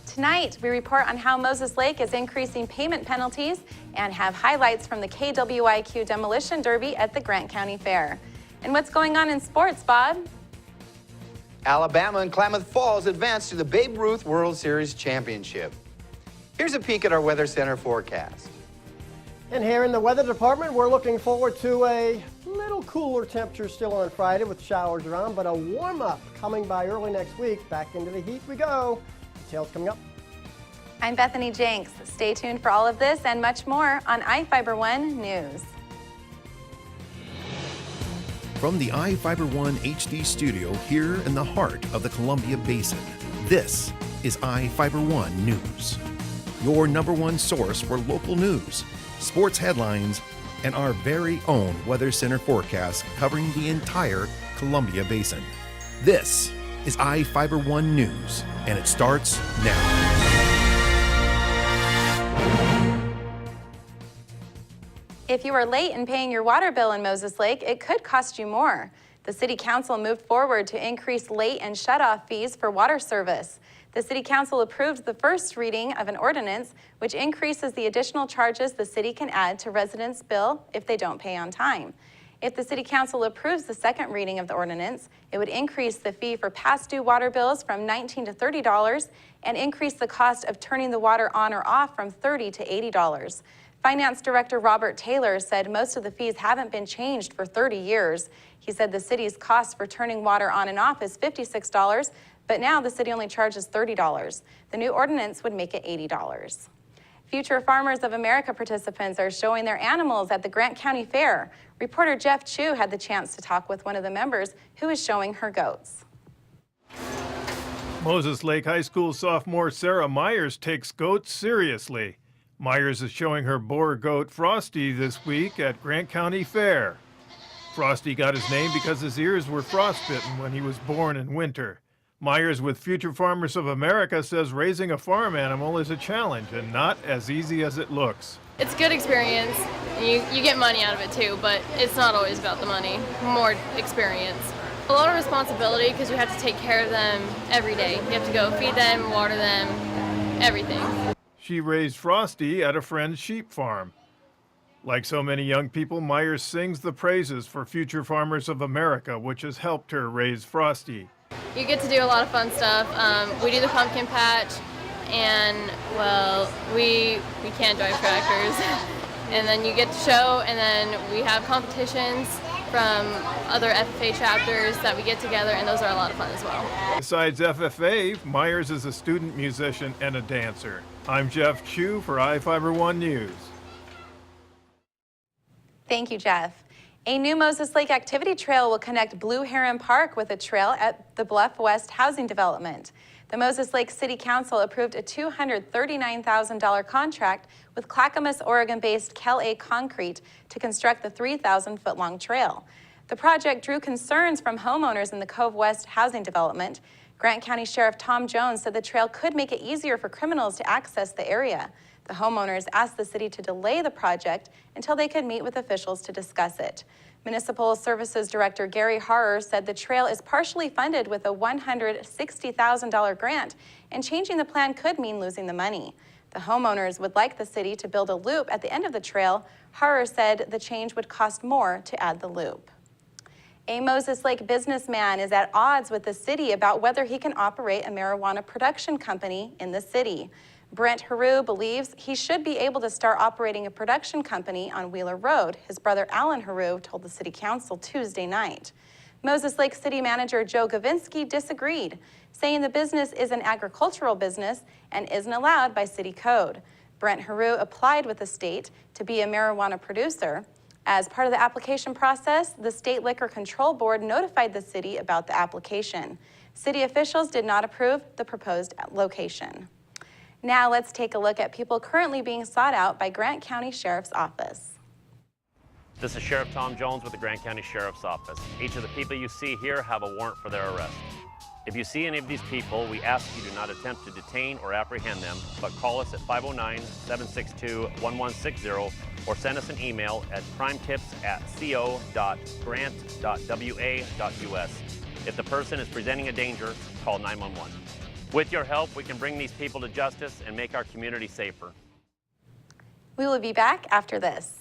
Tonight, we report on how Moses Lake is increasing payment penalties and have highlights from the KWIQ Demolition Derby at the Grant County Fair. And what's going on in sports, Bob? Alabama and Klamath Falls advanced to the Babe Ruth World Series Championship. Here's a peek at our Weather Center forecast. And here in the weather department, we're looking forward to a little cooler temperature still on Friday with showers around, but a warm-up coming by early next week. Back into the heat we go. Details coming up. I'm Bethany Jenks. Stay tuned for all of this and much more on iFIBER 1 News. From the iFIBER 1 HD studio here in the heart of the Columbia Basin, this is iFIBER 1 News. Your #1 source for local news, sports headlines, and our very own Weather Center forecast covering the entire Columbia Basin. This is iFIBER 1 News, and it starts now. If you are late in paying your water bill in Moses Lake, it could cost you more. The City Council moved forward to increase late and shut-off fees for water service. The City Council approved the first reading of an ordinance which increases the additional charges the city can add to residents' bill if they don't pay on time. If the City Council approves the second reading of the ordinance, it would increase the fee for past due water bills from $19 to $30 and increase the cost of turning the water on or off from $30 to $80. Finance Director Robert Taylor said most of the fees haven't been changed for 30 years. He said the city's cost for turning water on and off is $56, but now the city only charges $30. The new ordinance would make it $80. Future Farmers of America participants are showing their animals at the Grant County Fair. Reporter Jeff Chu had the chance to talk with one of the members who is showing her goats. Moses Lake High School sophomore Sarah Myers takes goats seriously. Myers is showing her boar goat Frosty this week at Grant County Fair. Frosty got his name because his ears were frostbitten when he was born in winter. Myers with Future Farmers of America says raising a farm animal is a challenge and not as easy as it looks. It's a good experience. You get money out of it too, but it's not always about the money, more experience. A lot of responsibility because you have to take care of them every day. You have to go feed them, water them, everything. She raised Frosty at a friend's sheep farm. Like so many young people, Myers sings the praises for Future Farmers of America, which has helped her raise Frosty. You get to do a lot of fun stuff. We do the pumpkin patch, and well, we can't drive tractors. And then you get to show, and then we have competitions from other FFA chapters that we get together, and those are a lot of fun as well. Besides FFA, Myers is a student musician and a dancer. I'm Jeff Chu for iFIBER 1 News. Thank you, Jeff. A new Moses Lake activity trail will connect Blue Heron Park with a trail at the Bluff West housing development. The Moses Lake City Council approved a $239,000 contract with Clackamas, Oregon-based Kel-A Concrete to construct the 3,000-foot-long trail. The project drew concerns from homeowners in the Cove West housing development. Grant County Sheriff Tom Jones said the trail could make it easier for criminals to access the area. The homeowners asked the city to delay the project until they could meet with officials to discuss it. Municipal Services Director Gary Harrer said the trail is partially funded with a $160,000 grant, and changing the plan could mean losing the money. The homeowners would like the city to build a loop at the end of the trail. Harrer said the change would cost more to add the loop. A Moses Lake businessman is at odds with the city about whether he can operate a marijuana production company in the city. Brent Haru believes he should be able to start operating a production company on Wheeler Road. His brother Alan Haru told the city council Tuesday night. Moses Lake City Manager Joe Gavinsky disagreed, saying the business is an agricultural business and isn't allowed by city code. Brent Haru applied with the state to be a marijuana producer. As part of the application process, the State Liquor Control Board notified the city about the application. City officials did not approve the proposed location. Now let's take a look at people currently being sought out by Grant County Sheriff's Office. This is Sheriff Tom Jones with the Grant County Sheriff's Office. Each of the people you see here have a warrant for their arrest. If you see any of these people, we ask you do not attempt to detain or apprehend them, but call us at 509-762-1160 or send us an email at crimetips@co.grant.wa.us. If the person is presenting a danger, call 911. With your help, we can bring these people to justice and make our community safer. We will be back after this.